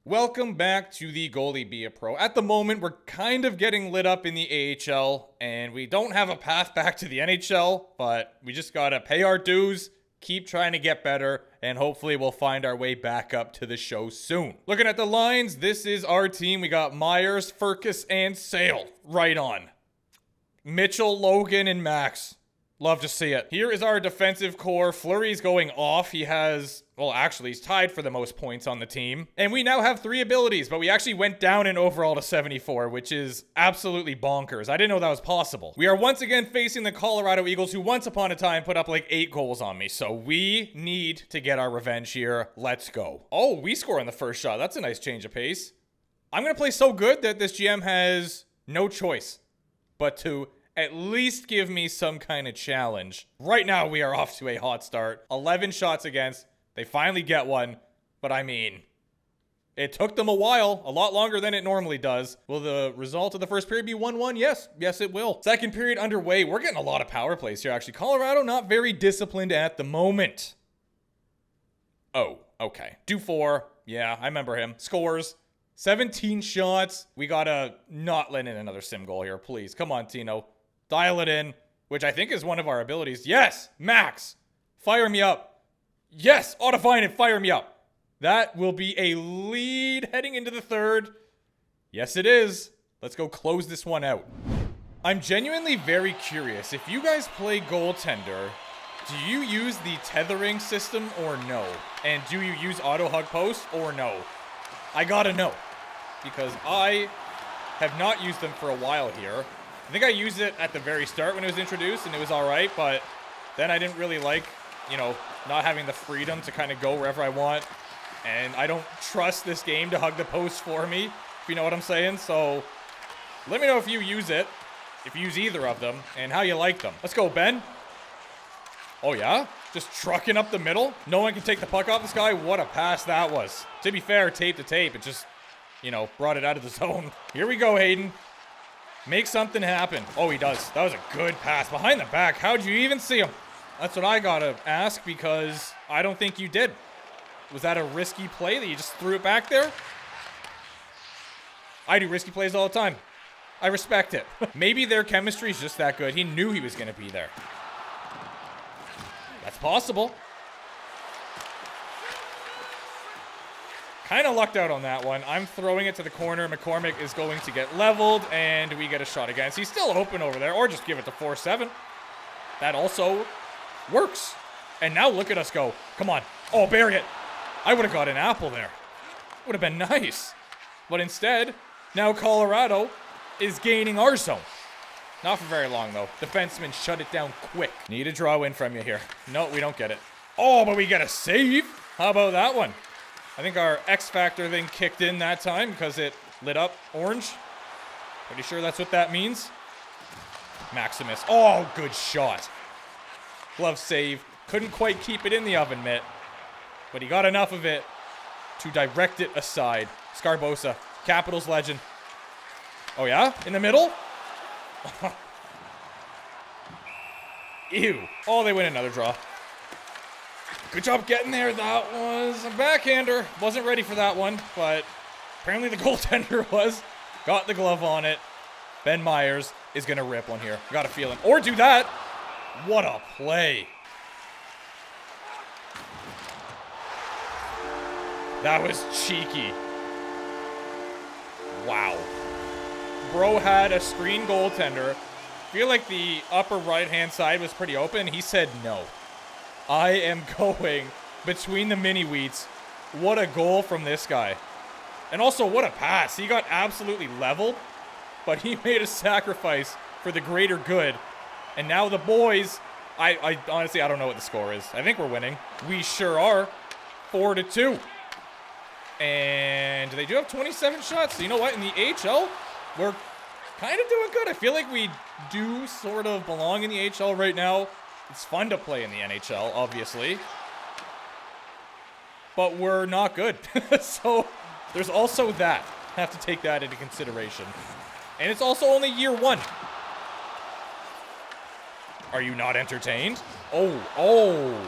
Welcome back to the Goalie Be a Pro. At the moment, we're kind of getting lit up in the AHL, and we don't have a path back to the NHL, but we just gotta pay our dues, keep trying to get better, and hopefully we'll find our way back up to the show soon. Looking at the lines, this is our team. We got Myers, Furcus, and Sale right on. Mitchell, Logan, and Max. Love to see it. Here is our defensive core. Fleury's going off. He has, well, actually, he's tied for the most points on the team. And we now have 3 abilities, but we actually went down in overall to 74, which is absolutely bonkers. I didn't know that was possible. We are once again facing the Colorado Eagles, who once upon a time put up like 8 goals on me. So we need to get our revenge here. Let's go. Oh, we score on the first shot. That's a nice change of pace. I'm going to play so good that this GM has no choice but to at least give me some kind of challenge. Right now, we are off to a hot start. 11 shots against. They finally get one. But I mean, it took them a while. A lot longer than it normally does. Will the result of the first period be 1-1? Yes. Yes, it will. Second period underway. We're getting a lot of power plays here, actually. Colorado not very disciplined at the moment. Oh, okay. Dufour. Yeah, I remember him. Scores. 17 shots. We gotta not let in another sim goal here, please. Come on, Tino. Dial it in, which I think is one of our abilities. Yes, Max, fire me up. Yes, Autofine and fire me up. That will be a lead heading into the third. Yes, it is. Let's go close this one out. I'm genuinely very curious. If you guys play goaltender, do you use the tethering system or no? And do you use auto hug post or no? I gotta know, because I have not used them for a while here. I think I used it at the very start when it was introduced, and it was all right, but then I didn't really like, not having the freedom to kind of go wherever I want, and I don't trust this game to hug the post for me, if you know what I'm saying. So let me know if you use it, if you use either of them, and how you like them. Let's go, Ben. Oh, yeah? Just trucking up the middle? No one can take the puck off this guy? What a pass that was. To be fair, tape to tape, it just, brought it out of the zone. Here we go, Hayden. Make something happen. Oh, he does. That was a good pass. Behind the back. How'd you even see him? That's what I gotta ask, because I don't think you did. Was that a risky play that you just threw it back there? I do risky plays all the time. I respect it. Maybe their chemistry is just that good. He knew he was going to be there. That's possible. Kind of lucked out on that one. I'm throwing it to the corner. McCormick is going to get leveled, and we get a shot against. He's still open over there, or just give it to 4-7. That also works. And now look at us go. Come on. Oh, bury it. I would have got an apple there. Would have been nice. But instead, now Colorado is gaining our zone. Not for very long, though. Defenseman shut it down quick. Need a draw win from you here. No, we don't get it. Oh, but we get a save. How about that one? I think our X Factor thing kicked in that time because it lit up orange. Pretty sure that's what that means. Maximus. Oh, good shot. Glove save. Couldn't quite keep it in the oven mitt, but he got enough of it to direct it aside. Scarbosa, Capitals legend. Oh, yeah? In the middle? Ew. Oh, they win another draw. Good job getting there. That was a backhander. Wasn't ready for that one, but apparently the goaltender was. Got the glove on it. Ben Myers is going to rip one here. Got a feeling. Or do that. What a play. That was cheeky. Wow. Bro had a screen goaltender. Feel like the upper right-hand side was pretty open. He said no. I am going between the mini-wheats. What a goal from this guy. And also, what a pass. He got absolutely leveled, but he made a sacrifice for the greater good. And now the boys, I honestly, I don't know what the score is. I think we're winning. We sure are. 4-2. And they do have 27 shots. So you know what? In the AHL, we're kind of doing good. I feel like we do sort of belong in the AHL right now. It's fun to play in the NHL, obviously. But we're not good. So there's also that. Have to take that into consideration. And it's also only year 1. Are you not entertained? Oh.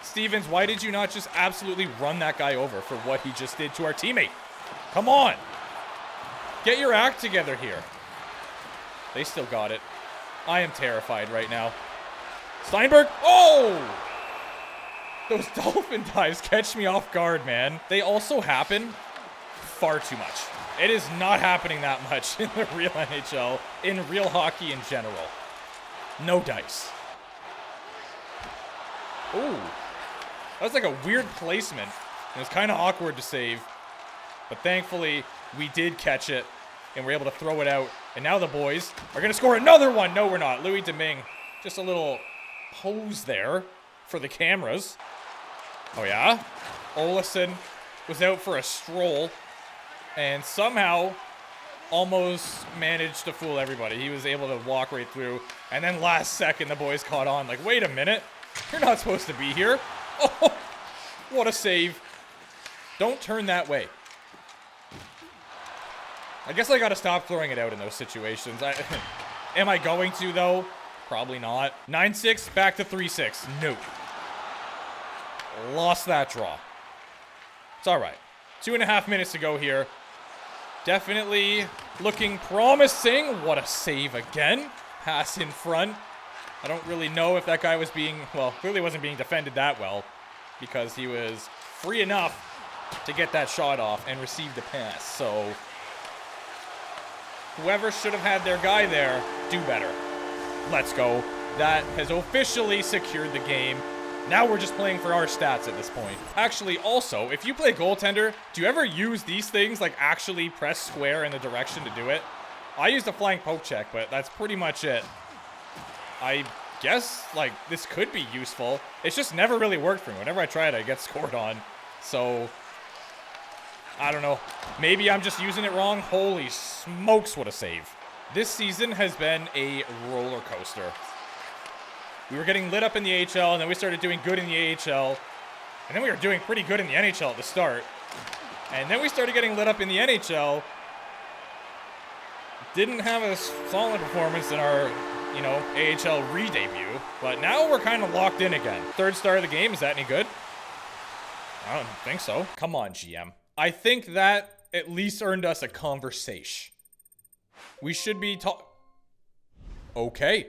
Stevens, why did you not just absolutely run that guy over for what he just did to our teammate? Come on. Get your act together here. They still got it. I am terrified right now. Steinberg. Oh! Those dolphin dives catch me off guard, man. They also happen far too much. It is not happening that much in the real NHL, in real hockey in general. No dice. Ooh. That was like a weird placement. It was kind of awkward to save. But thankfully, we did catch it, and we're able to throw it out. And now the boys are going to score another one. No, we're not. Louis Domingue, just a little pose there for the cameras. Oh, yeah? Olesen was out for a stroll and somehow almost managed to fool everybody. He was able to walk right through. And then last second, the boys caught on. Like, wait a minute. You're not supposed to be here. Oh, what a save. Don't turn that way. I guess I got to stop throwing it out in those situations. Am I going to, though? Probably not. 9-6, back to 3-6. Nope. Lost that draw. It's all right. 2.5 minutes to go here. Definitely looking promising. What a save again. Pass in front. I don't really know if that guy was being, well, clearly wasn't being defended that well because he was free enough to get that shot off and receive the pass. So whoever should have had their guy there, do better. Let's go. That has officially secured the game. Now we're just playing for our stats at this point. Actually, also, if you play goaltender, do you ever use these things, like actually press square in the direction to do it? I used a flying poke check, but that's pretty much it. I guess, like, this could be useful. It's just never really worked for me. Whenever I try it, I get scored on. So, I don't know. Maybe I'm just using it wrong. Holy smokes, what a save. This season has been a roller coaster. We were getting lit up in the AHL, and then we started doing good in the AHL. And then we were doing pretty good in the NHL at the start. And then we started getting lit up in the NHL. Didn't have a solid performance in our, AHL re-debut. But now we're kind of locked in again. Third star of the game, is that any good? I don't think so. Come on, GM. I think that at least earned us a conversation. We should be Okay.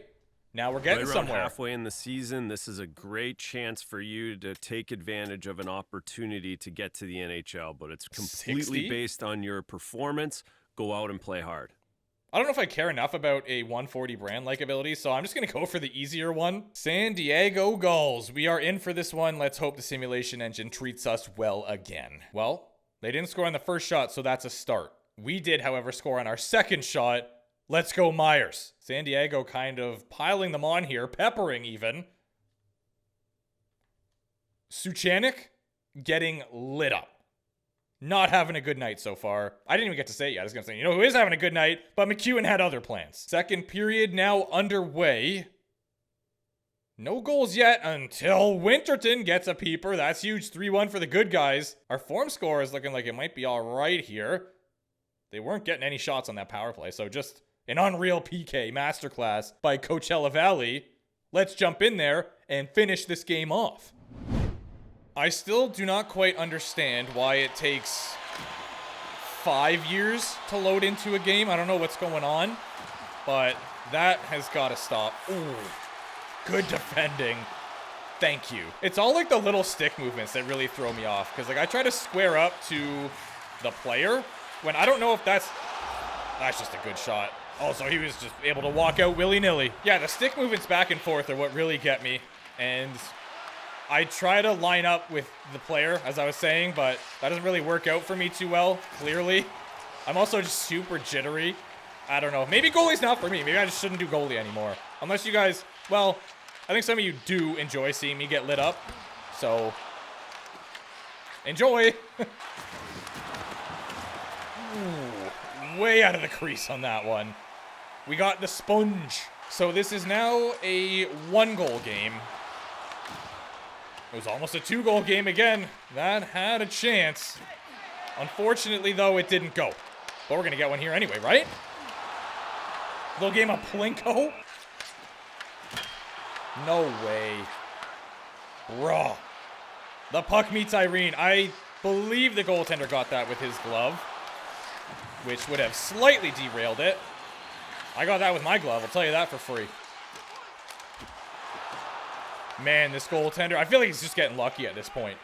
Now we're getting somewhere. Halfway in the season, this is a great chance for you to take advantage of an opportunity to get to the NHL, but it's completely 60? Based on your performance. Go out and play hard. I don't know if I care enough about a 140 brand-like ability, so I'm just going to go for the easier one. San Diego Gulls. We are in for this one. Let's hope the simulation engine treats us well again. Well, they didn't score on the first shot, so that's a start. We did, however, score on our second shot. Let's go, Myers. San Diego kind of piling them on here, peppering even. Suchanik getting lit up. Not having a good night so far. I didn't even get to say it yet. I was going to say, who is having a good night? But McEwen had other plans. Second period now underway. No goals yet until Winterton gets a peeper. That's huge. 3-1 for the good guys. Our form score is looking like it might be all right here. They weren't getting any shots on that power play, so just an unreal PK masterclass by Coachella Valley. Let's jump in there and finish this game off. I still do not quite understand why it takes 5 years to load into a game. I don't know what's going on, but that has got to stop. Ooh, good defending. Thank you. It's all like the little stick movements that really throw me off, because I try to square up to the player when I don't know if that's just a good shot. Also, he was just able to walk out willy-nilly. Yeah, the stick movements back and forth are what really get me. And I try to line up with the player, as I was saying, but that doesn't really work out for me too well, clearly. I'm also just super jittery. I don't know. Maybe goalie's not for me. Maybe I just shouldn't do goalie anymore. Unless you guys, well, I think some of you do enjoy seeing me get lit up. So, enjoy. Ooh, way out of the crease on that one. We got the sponge. So this is now a 1-goal game. It was almost a 2-goal game again. That had a chance. Unfortunately, though, it didn't go. But we're going to get one here anyway, right? Little game of Plinko. No way. Bruh. The puck meets Irene. I believe the goaltender got that with his glove, which would have slightly derailed it. I got that with my glove, I'll tell you that for free. Man, this goaltender, I feel like he's just getting lucky at this point.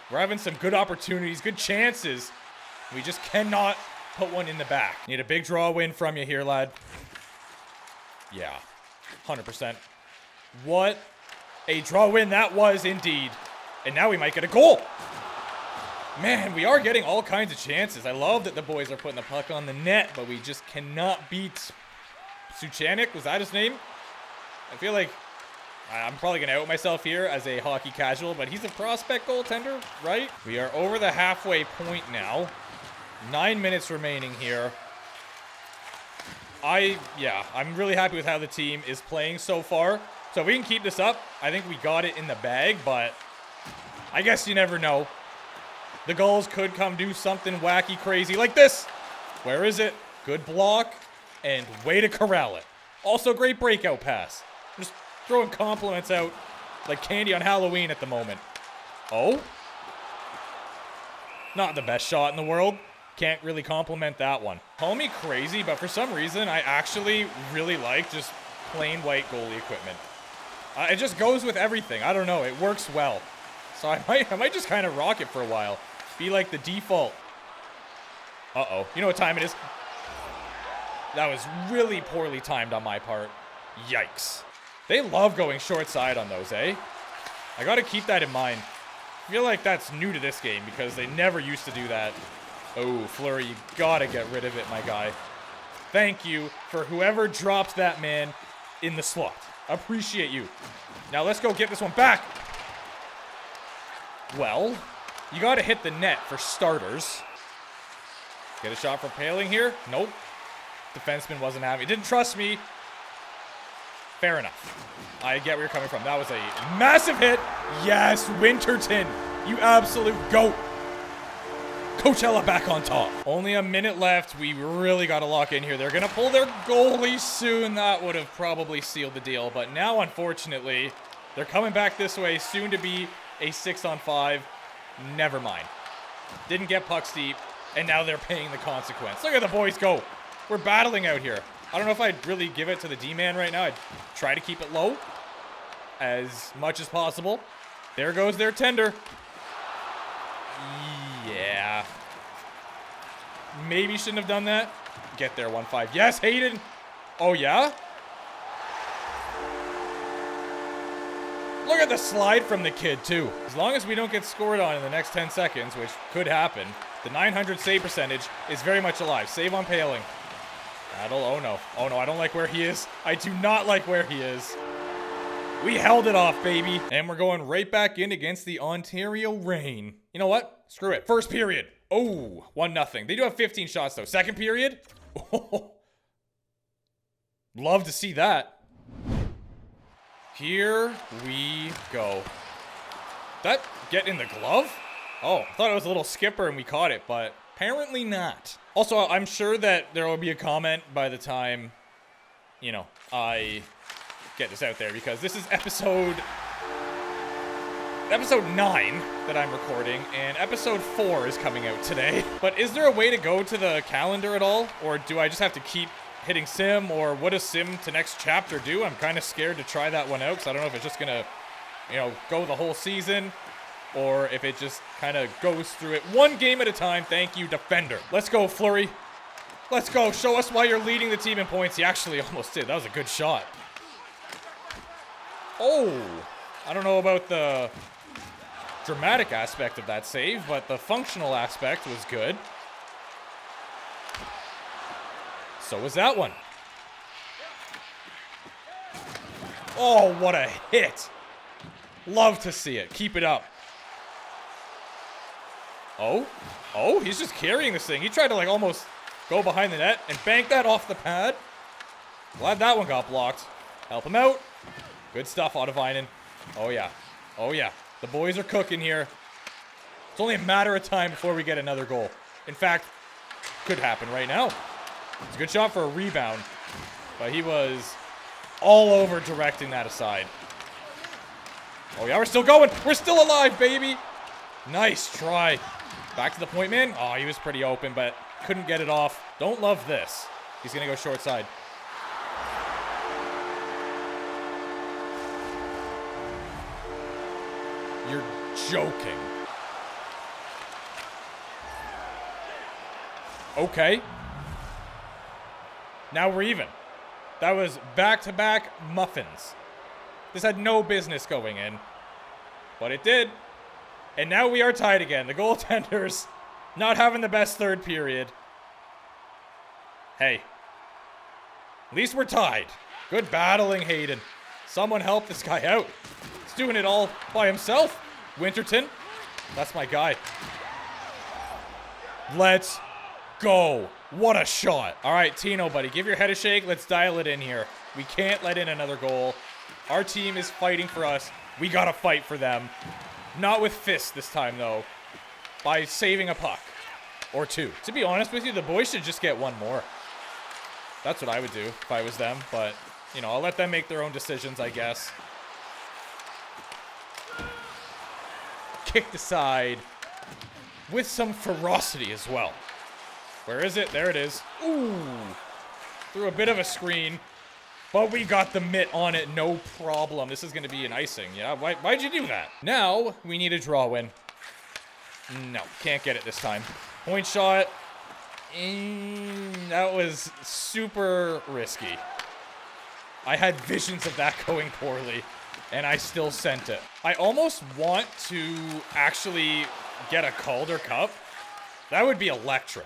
We're having some good opportunities, good chances. We just cannot put one in the back. Need a big draw win from you here, lad. Yeah, 100%. What a draw win that was indeed. And now we might get a goal. Man, we are getting all kinds of chances. I love that the boys are putting the puck on the net, but we just cannot beat Suchanik. Was that his name? I feel like I'm probably going to out myself here as a hockey casual, but he's a prospect goaltender, right? We are over the halfway point now. 9 minutes remaining here. I'm really happy with how the team is playing so far. So if we can keep this up, I think we got it in the bag, but I guess you never know. The Gulls could come do something wacky, crazy like this. Where is it? Good block, and way to corral it. Also, great breakout pass. Just throwing compliments out like candy on Halloween at the moment. Oh? Not the best shot in the world. Can't really compliment that one. Call me crazy, but for some reason, I actually really like just plain white goalie equipment. It just goes with everything. I don't know. It works well. So I might just kind of rock it for a while. Be like the default. Uh-oh. You know what time it is? That was really poorly timed on my part. Yikes. They love going short side on those, eh? I got to keep that in mind. I feel like that's new to this game because they never used to do that. Oh, Fleury, you got to get rid of it, my guy. Thank you for whoever dropped that man in the slot. Appreciate you. Now let's go get this one back. Well, you got to hit the net for starters. Get a shot for Paling here. Nope. Defenseman wasn't having it. Didn't trust me. Fair enough. I get where you're coming from. That was a massive hit. Yes, Winterton. You absolute goat. Coachella back on top. Only a minute left. We really got to lock in here. They're going to pull their goalie soon. That would have probably sealed the deal. But now, unfortunately, they're coming back this way. Soon to be a 6-on-5. Never mind. Didn't get pucks deep. And now they're paying the consequence. Look at the boys go. We're battling out here. I don't know if I'd really give it to the D-man right now. I'd try to keep it low as much as possible. There goes their tender. Yeah. Maybe shouldn't have done that. Get there, 1-5. Yes, Hayden. Oh, yeah? Look at the slide from the kid, too. As long as we don't get scored on in the next 10 seconds, which could happen, the 900 save percentage is very much alive. Save on Paling. Oh, no. Oh, no, I don't like where he is. I do not like where he is. We held it off, baby. And we're going right back in against the Ontario Reign. You know what? Screw it. First period. Oh, 1-0. They do have 15 shots, though. Second period. Oh. Love to see that. Here we go. That get in the glove? Oh, I thought it was a little skipper and we caught it, but apparently not. Also, I'm sure that there will be a comment by the time, you know, I get this out there, because this is episode 9 that I'm recording, and episode 4 is coming out today. But is there a way to go to the calendar at all? Or do I just have to keep hitting sim? Or what does sim to next chapter do? I'm kind of scared to try that one out, because I don't know if it's just gonna, you know, go the whole season, or if it just kind of goes through it one game at a time. Thank you, defender. Let's go, Fleury. Let's go. Show us why you're leading the team in points. He actually almost did. That was a good shot. Oh, I don't know about the dramatic aspect of that save, but the functional aspect was good. So was that one. Oh, what a hit. Love to see it. Keep it up. Oh, he's just carrying this thing. He tried to like almost go behind the net and bank that off the pad. Glad that one got blocked. Help him out. Good stuff, Otavainen. Oh, yeah. Oh, yeah. The boys are cooking here. It's only a matter of time before we get another goal. In fact, could happen right now. It's a good shot for a rebound, but he was all over directing that aside. Oh, yeah, we're still going. We're still alive, baby. Nice try. Back to the point, man. Oh, he was pretty open, but couldn't get it off. Don't love this. He's going to go short side. You're joking. Okay. Now we're even. That was back-to-back muffins. This had no business going in, but it did. And now we are tied again. The goaltenders not having the best third period. Hey, at least we're tied. Good battling, Hayden. Someone help this guy out. He's doing it all by himself. Winterton, that's my guy. Let's go. What a shot. All right, Tino, buddy, give your head a shake. Let's dial it in here. We can't let in another goal. Our team is fighting for us. We got to fight for them. Not with fists this time, though. By saving a puck. Or two. To be honest with you, the boys should just get one more. That's what I would do if I was them. But, you know, I'll let them make their own decisions, I guess. Kicked aside. With some ferocity as well. Where is it? There it is. Ooh. Through a bit of a screen. But we got the mitt on it, no problem. This is going to be an icing, yeah? Why'd you do that? Now, we need a draw win. No, can't get it this time. Point shot. That was super risky. I had visions of that going poorly, and I still sent it. I almost want to actually get a Calder Cup. That would be electric.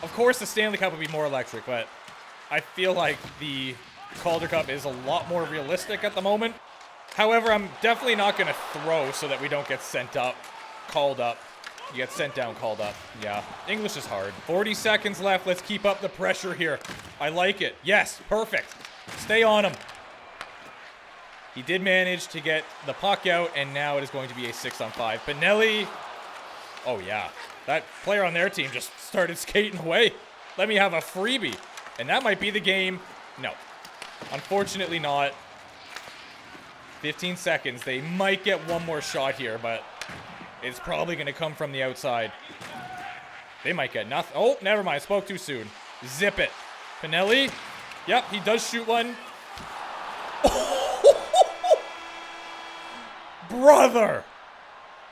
Of course, the Stanley Cup would be more electric, but I feel like the Calder Cup is a lot more realistic at the moment. However, I'm definitely not going to throw so that we don't get sent up, called up. You get sent down, called up. Yeah, English is hard. 40 seconds left. Let's keep up the pressure here. I like it. Yes, perfect. Stay on him. He did manage to get the puck out, and now it is going to be a 6-on-5. Pinelli. Oh, yeah. That player on their team just started skating away. Let me have a freebie. And that might be the game. No. Unfortunately not. 15 seconds. They might get one more shot here, but it's probably going to come from the outside. They might get nothing. Oh, never mind. Spoke too soon. Zip it. Pinelli. Yep, he does shoot one. Brother!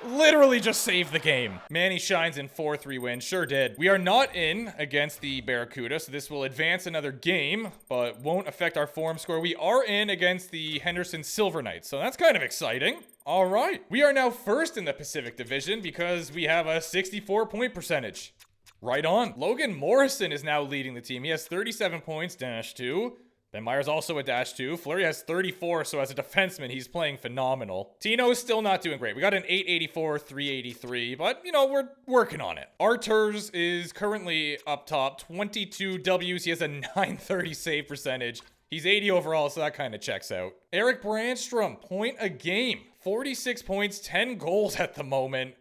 Literally just saved the game. Manny shines in 4-3 win. Sure did. We are not in against the Barracuda, so this will advance another game, but won't affect our form score. We are in against the Henderson Silver Knights, so that's kind of exciting. All right. We are now first in the Pacific Division because we have a 64-point percentage. Right on. Logan Morrison is now leading the team. He has 37 points, -2. Ben Meyer's also a -2. Fleury has 34, so as a defenseman, he's playing phenomenal. Tino's still not doing great. We got an 884, 383, but, you know, we're working on it. Arturs is currently up top, 22 Ws. He has a 930 save percentage. He's 80 overall, so that kind of checks out. Eric Brandstrom, point a game. 46 points, 10 goals at the moment.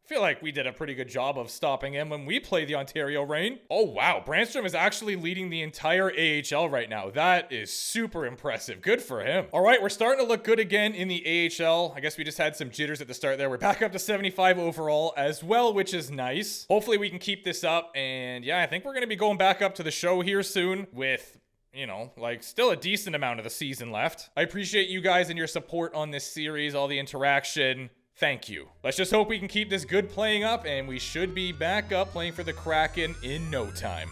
I feel like we did a pretty good job of stopping him when we play the Ontario Reign. Oh, wow. Brandstrom is actually leading the entire AHL right now. That is super impressive. Good for him. All right, we're starting to look good again in the AHL. I guess we just had some jitters at the start there. We're back up to 75 overall as well, which is nice. Hopefully we can keep this up. And yeah, I think we're going to be going back up to the show here soon with, you know, like still a decent amount of the season left. I appreciate you guys and your support on this series, all the interaction. Thank you. Let's just hope we can keep this good playing up, and we should be back up playing for the Kraken in no time.